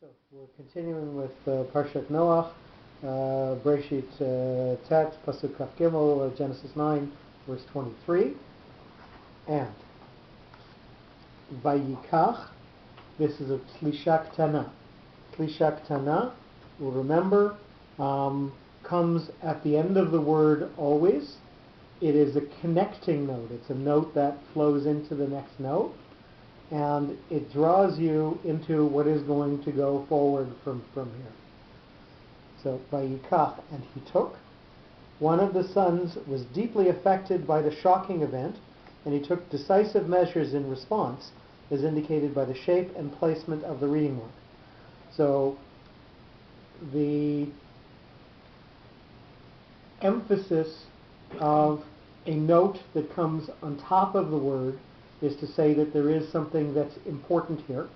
So we're continuing with Parshat Noach, Breshit Tet, Pasuk Kaf Gimel, Genesis 9, verse 23, and Vayikach. This is a Tlishak Tana. Tlishak Tana, we'll remember, comes at the end of the word always. It is a connecting note. It's a note that flows into the next note, and it draws you into what is going to go forward from here. So, Vayikach, and he took. One of the sons was deeply affected by the shocking event, and he took decisive measures in response, as indicated by the shape and placement of the reading mark. So, the emphasis of a note that comes on top of the word is to say that there is something that's important here.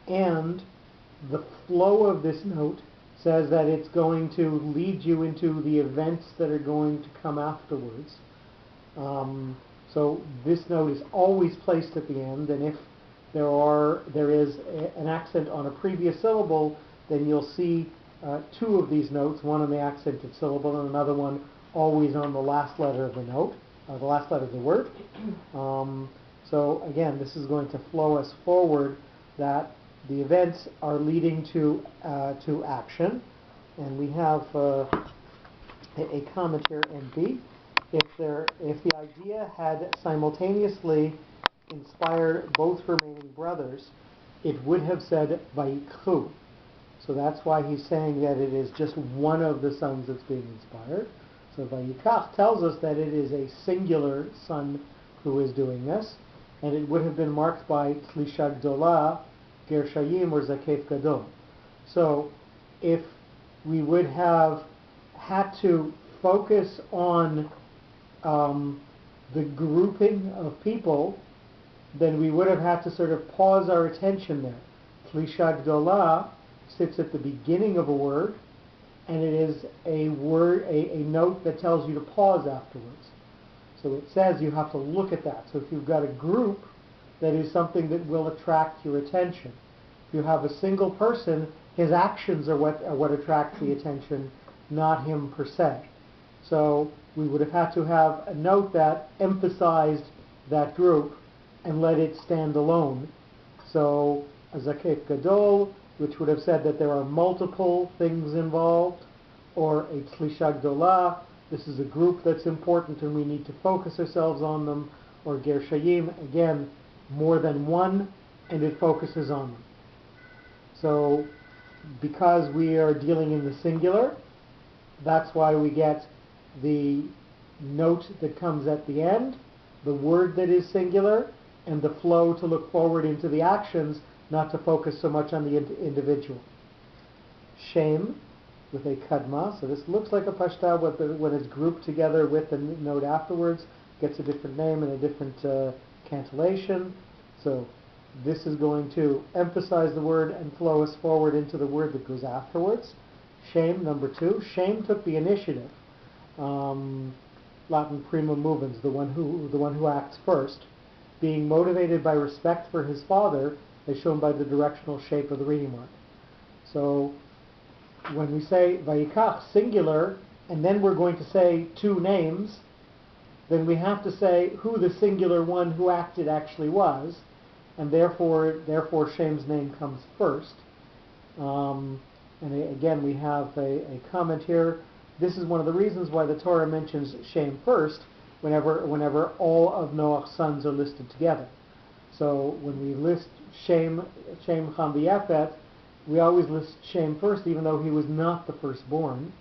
And the flow of this note says that it's going to lead you into the events that are going to come afterwards. So this note is always placed at the end, and if there is an accent on a previous syllable, then you'll see two of these notes, one on the accented syllable and another one always on the last letter of the note. The last letter of the word. So again, this is going to flow us forward that the events are leading to action, and we have a comment here in B. If the idea had simultaneously inspired both remaining brothers, it would have said Vayikchu. So that's why he's saying that it is just one of the sons that's being inspired. So Vayikach tells us that it is a singular son who is doing this, and it would have been marked by Tlisha Gdola, Gershayim, or Zakef Gadol. So if we would have had to focus on the grouping of people, then we would have had to sort of pause our attention there. Tlisha Gdola sits at the beginning of a word, and it is a note that tells you to pause afterwards. So it says you have to look at that. So if you've got a group, that is something that will attract your attention. If you have a single person, his actions are what attract the attention, not him per se. So we would have had to have a note that emphasized that group and let it stand alone. So a Zakef Gadol, which would have said that there are multiple things involved, or a Tlisha Gdola, this is a group that's important and we need to focus ourselves on them, or Gershayim, again, more than one, and it focuses on them. So, because we are dealing in the singular, that's why we get the note that comes at the end, the word that is singular, and the flow to look forward into the actions, not to focus so much on the individual. Shem, with a kadma, so this looks like a pashta, but when it's grouped together with the note afterwards, gets a different name and a different cantillation. So this is going to emphasize the word and flow us forward into the word that goes afterwards. Shem, number 2. Shem took the initiative. Latin prima movens, the one who acts first, being motivated by respect for his father, as shown by the directional shape of the reading mark. So when we say Vayikach, singular, and then we're going to say two names, then we have to say who the singular one who acted actually was, and therefore Shem's name comes first. And again, we have a comment here. This is one of the reasons why the Torah mentions Shem first whenever all of Noach's sons are listed together. So when we list Shem, Ham, V'Yafet, we always list Shem first, even though he was not the firstborn,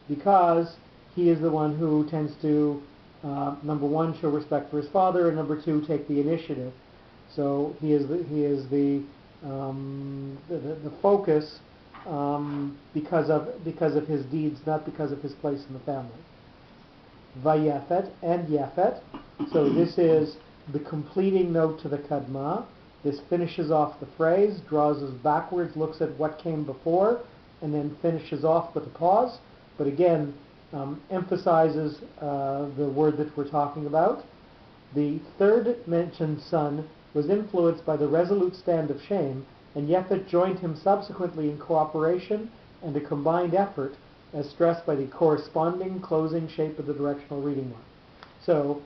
because he is the one who tends to, number one, show respect for his father, and number two, take the initiative. So he is the focus because of his deeds, not because of his place in the family. Vayafet and Yafet. So this is the completing note to the kadma. This finishes off the phrase, draws us backwards, looks at what came before, and then finishes off with a pause. But again, emphasizes the word that we're talking about. The third mentioned son was influenced by the resolute stand of Shem and Yefet joined him subsequently in cooperation and a combined effort as stressed by the corresponding closing shape of the directional reading mark. So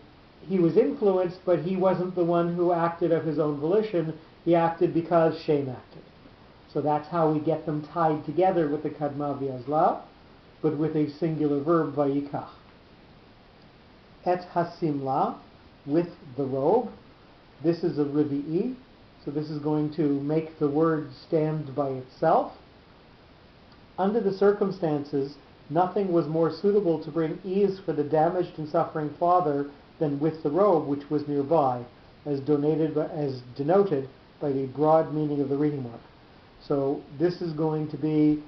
he was influenced, but he wasn't the one who acted of his own volition. He acted because Shem acted. So that's how we get them tied together with the Kadma v'Azla, but with a singular verb, Vayikach. Et hasimla, with the robe. This is a Rivi'i, so this is going to make the word stand by itself. Under the circumstances, nothing was more suitable to bring ease for the damaged and suffering father than with the robe, which was nearby, as denoted by the broad meaning of the reading mark. So this is going to be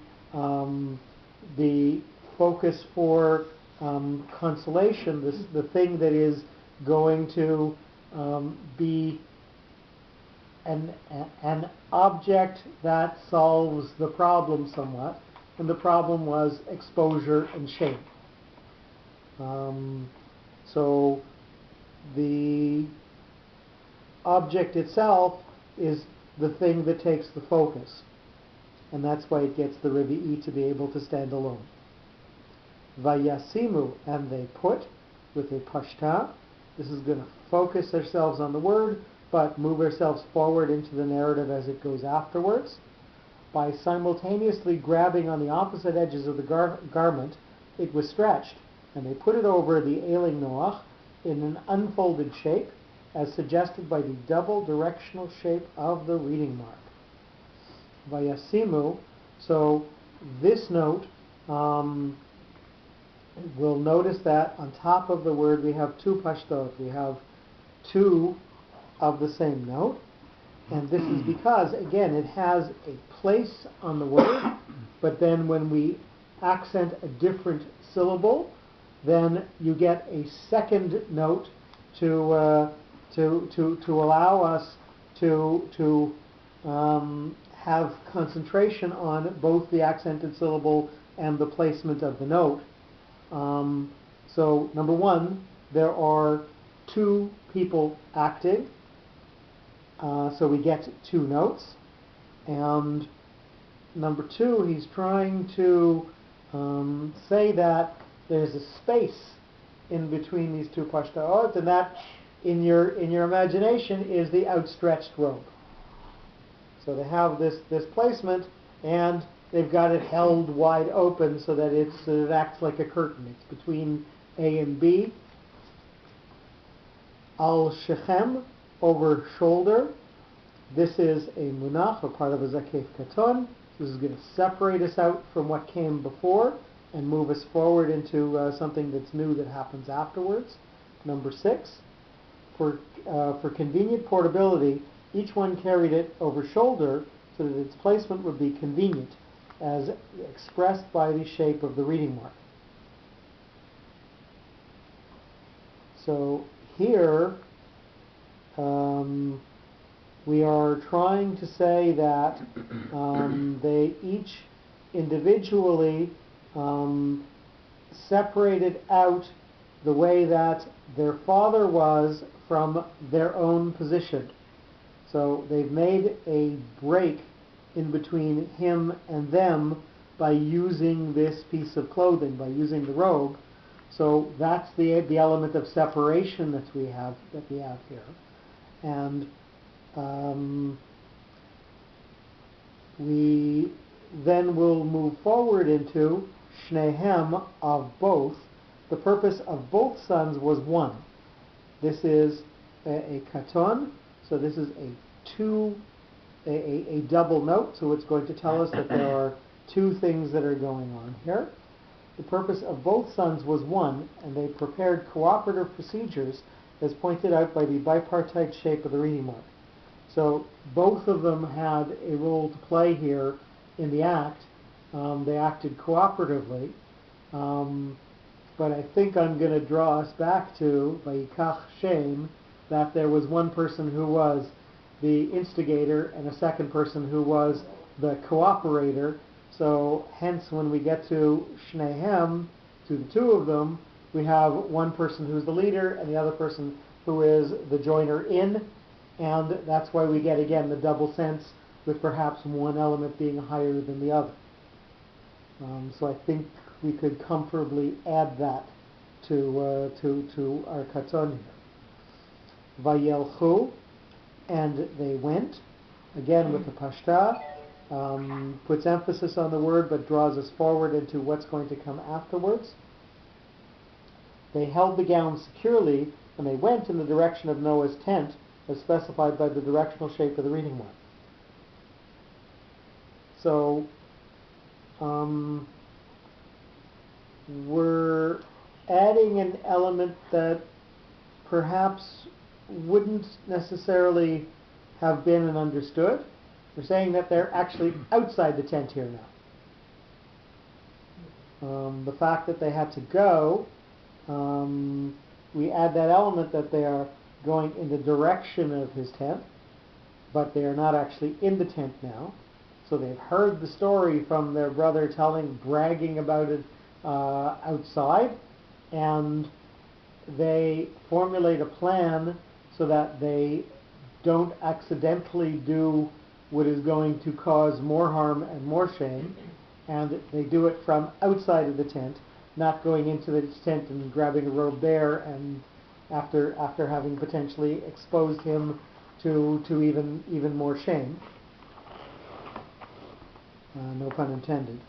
the focus for consolation, the thing that is going to be an object that solves the problem somewhat, and the problem was exposure and shame. So the object itself is the thing that takes the focus, and that's why it gets the Rivi'i to be able to stand alone. Vayasimu, and they put, with a pashta. This is going to focus ourselves on the word, but move ourselves forward into the narrative as it goes afterwards. By simultaneously grabbing on the opposite edges of the garment, it was stretched, and they put it over the ailing Noach in an unfolded shape, as suggested by the double directional shape of the reading mark. Vayasimu, so this note, we'll notice that on top of the word we have two pashtot. We have two of the same note, and this is because, again, it has a place on the word, but then when we accent a different syllable, then you get a second note to allow us to have concentration on both the accented syllable and the placement of the note. So number one, there are two people acting, so we get two notes. And number two, he's trying to say that there's a space in between these two pashtaot, and that in your imagination is the outstretched robe. So they have this placement, and they've got it held wide open so that it acts like a curtain. It's between A and B. Al shechem, over shoulder. This is a munach, or part of a zakef katon. This is going to separate us out from what came before and move us forward into something that's new that happens afterwards. Number 6, for convenient portability, each one carried it over shoulder so that its placement would be convenient, as expressed by the shape of the reading mark. So here we are trying to say that they each individually separated out the way that their father was from their own position. So they've made a break in between him and them by using this piece of clothing, by using the robe. So that's the element of separation that we have here. And we then will move forward into Shnehem, of both. The purpose of both sons was one. This is a katon, so this is a double note, so it's going to tell us that there are two things that are going on here. The purpose of both sons was one, and they prepared cooperative procedures as pointed out by the bipartite shape of the reading mark. So both of them had a role to play here in the act. They acted cooperatively, but I think I'm going to draw us back to Vayikach Shem, that there was one person who was the instigator and a second person who was the cooperator. So hence when we get to Shnehem, to the two of them, we have one person who's the leader and the other person who is the joiner in, and that's why we get again the double sense with perhaps one element being higher than the other. So I think we could comfortably add that to our katon here. Vayelchu, and they went, again with the pashta, puts emphasis on the word but draws us forward into what's going to come afterwards. They held the gown securely, and they went in the direction of Noah's tent, as specified by the directional shape of the reading mark. So, we're adding an element that perhaps wouldn't necessarily have been and understood. We're saying that they're actually outside the tent here now. The fact that they had to go, we add that element that they are going in the direction of his tent, but they are not actually in the tent now. So they've heard the story from their brother bragging about it outside, and they formulate a plan so that they don't accidentally do what is going to cause more harm and more shame, and they do it from outside of the tent, not going into the tent and grabbing a robe there, and after having potentially exposed him to even more shame. No pun intended.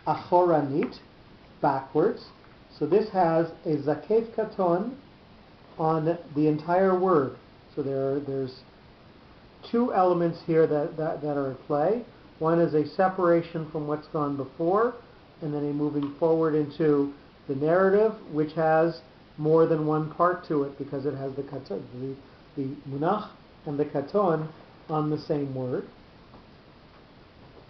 Achoranit, backwards. So this has a zakef katon on the entire word. So there's two elements here that are at play. One is a separation from what's gone before, and then a moving forward into the narrative, which has more than one part to it, because it has the katon, the munach and the katon on the same word.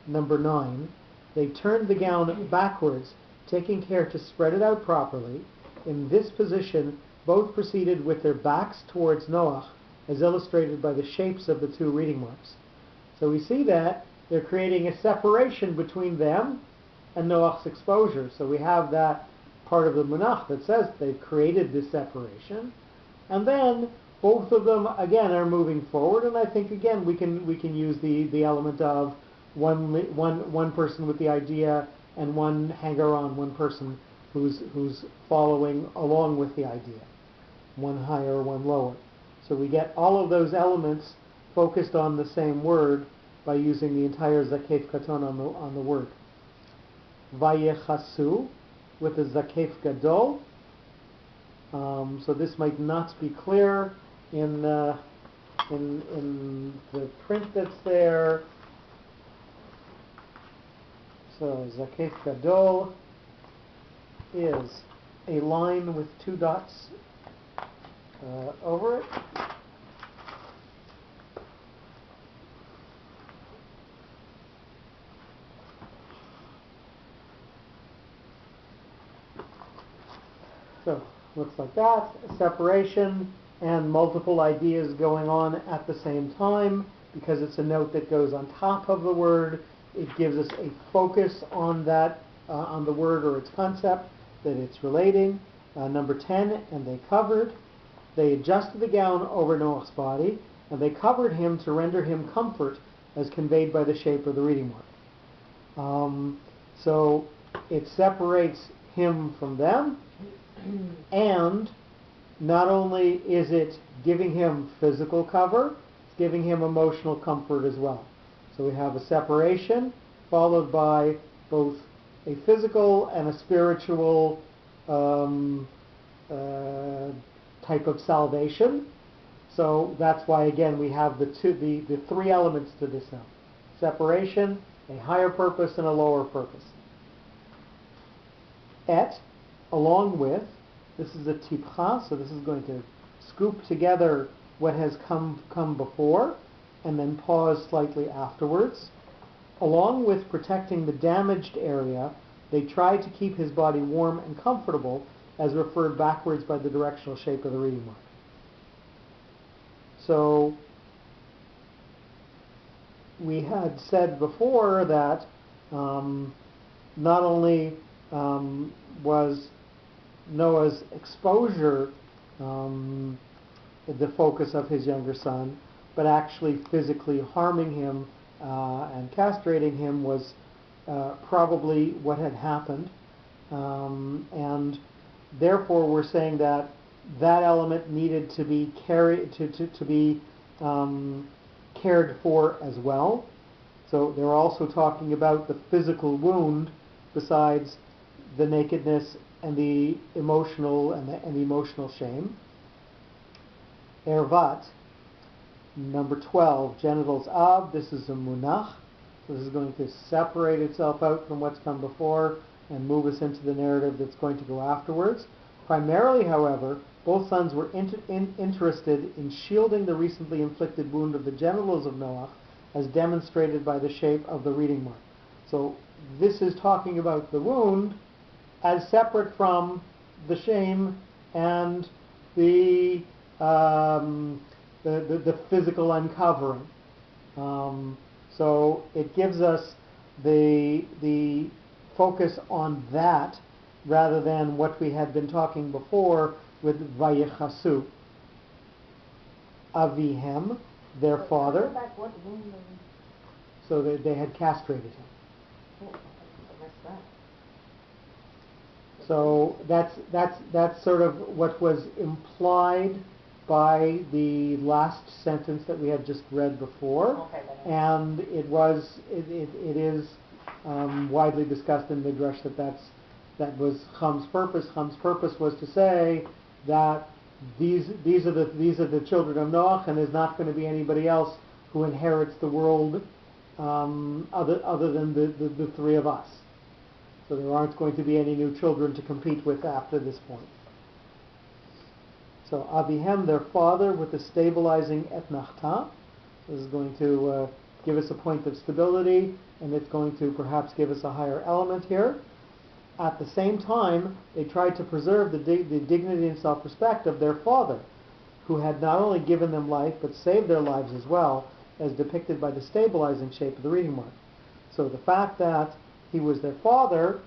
Number 9, they turned the gown backwards, taking care to spread it out properly. In this position, both proceeded with their backs towards Noach, as illustrated by the shapes of the two reading marks. So we see that they're creating a separation between them and Noach's exposure. So we have that part of the munach that says they've created this separation, and then both of them again are moving forward. And I think again we can use the element of one person with the idea and one hanger-on, one person who's following along with the idea, one higher, one lower. So we get all of those elements focused on the same word by using the entire zakef katon on the word. Vayechasu with the zakef gadol. So this might not be clear in the print that's there. So zakef gadol is a line with two dots over it. So looks like that, a separation and multiple ideas going on at the same time. Because it's a note that goes on top of the word, it gives us a focus on that, on the word or its concept that it's relating. Number 10, and they covered. They adjusted the gown over Noach's body, and they covered him to render him comfort, as conveyed by the shape of the reading mark. So it separates him from them, and not only is it giving him physical cover, it's giving him emotional comfort as well. So we have a separation followed by both a physical and a spiritual type of salvation. So that's why again we have the three elements to this now: separation, a higher purpose, and a lower purpose. Along with, this is a tipcha, so this is going to scoop together what has come before and then pause slightly afterwards. Along with protecting the damaged area, they tried to keep his body warm and comfortable, as referred backwards by the directional shape of the reading mark. So we had said before that not only was Noah's exposure the focus of his younger son, but actually physically harming him and castrating him was probably what had happened. And therefore we're saying that that element needed to be cared for as well. So they're also talking about the physical wound besides the nakedness and the emotional and the emotional shame. Ervat, number 12, genitals av. This is a munach. So this is going to separate itself out from what's come before and move us into the narrative that's going to go afterwards. Primarily, however, both sons were interested in shielding the recently inflicted wound of the genitals of Noach, as demonstrated by the shape of the reading mark. So this is talking about the wound as separate from the shame and the physical uncovering. So it gives us the focus on that rather than what we had been talking before with Vayechasu. Avihem, their father. So they had castrated him. So that's sort of what was implied by the last sentence that we had just read before, and it is widely discussed in Midrash that was Cham's purpose. Cham's purpose was to say that these are the children of Noach, and there's not going to be anybody else who inherits the world other than the three of us. So there aren't going to be any new children to compete with after this point. So Avihem, their father, with the stabilizing etnachta. This is going to give us a point of stability, and it's going to perhaps give us a higher element here. At the same time, they tried to preserve the dignity and self-respect of their father, who had not only given them life, but saved their lives as well, as depicted by the stabilizing shape of the reading mark. So the fact that he was their father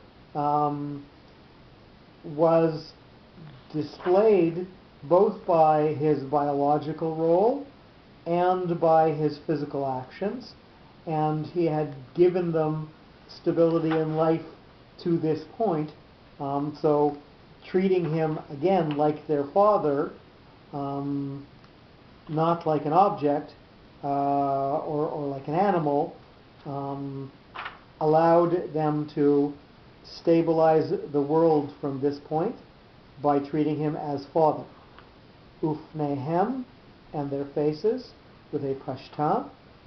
was displayed both by his biological role and by his physical actions, and he had given them stability in life to this point. So treating him again like their father, not like an object or like an animal, allowed them to stabilize the world from this point by treating him as father. Ufnehem, and their faces, with a pashta.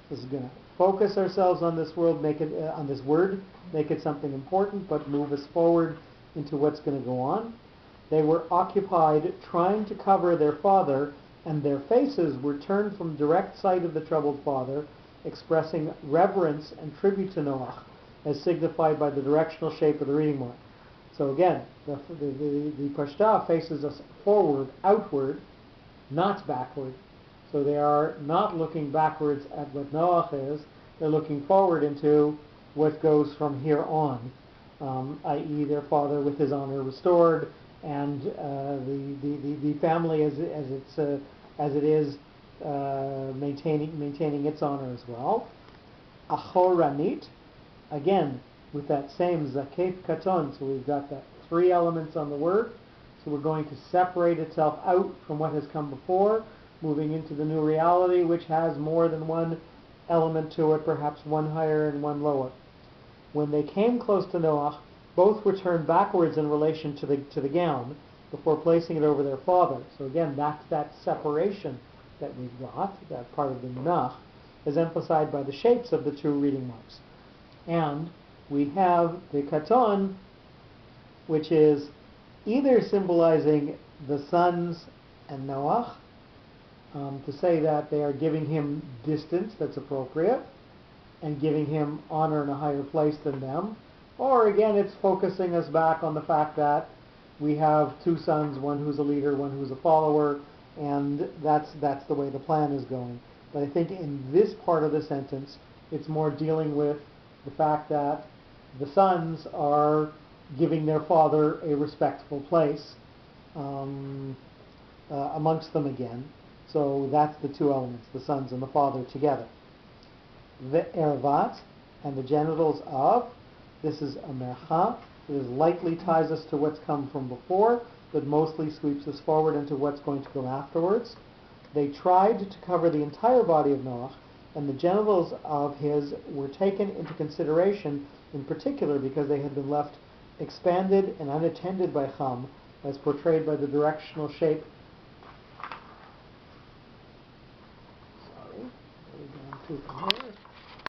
This is going to focus ourselves on this world, make it on this word, make it something important, but move us forward into what's going to go on. They were occupied trying to cover their father, and their faces were turned from direct sight of the troubled father, expressing reverence and tribute to Noach, as signified by the directional shape of the reading mark. So again, the pashta faces us forward, outward, not backward. So they are not looking backwards at what Noach is, they're looking forward into what goes from here on, i.e. their father with his honor restored, and the family as it is maintaining its honor as well. Achoranit, again with that same zakef katon, so we've got the three elements on the word. So we're going to separate itself out from what has come before, moving into the new reality, which has more than one element to it, perhaps one higher and one lower. When they came close to Noach, both were turned backwards in relation to the gown before placing it over their father. So again, that's that separation that we've got, that part of the munach, is emphasized by the shapes of the two reading marks. And we have the katon, which is either symbolizing the sons and Noach, to say that they are giving him distance that's appropriate and giving him honor in a higher place than them, or again it's focusing us back on the fact that we have two sons, one who's a leader, one who's a follower, and that's the way the plan is going. But I think in this part of the sentence it's more dealing with the fact that the sons are giving their father a respectful place amongst them again. So that's the two elements, the sons and the father together. The ervat, and the genitals of, this is a mercha. It lightly ties us to what's come from before, but mostly sweeps us forward into what's going to come afterwards. They tried to cover the entire body of Noach, and the genitals of his were taken into consideration in particular because they had been left expanded and unattended by Chum, as portrayed by the directional shape. Sorry, going too far.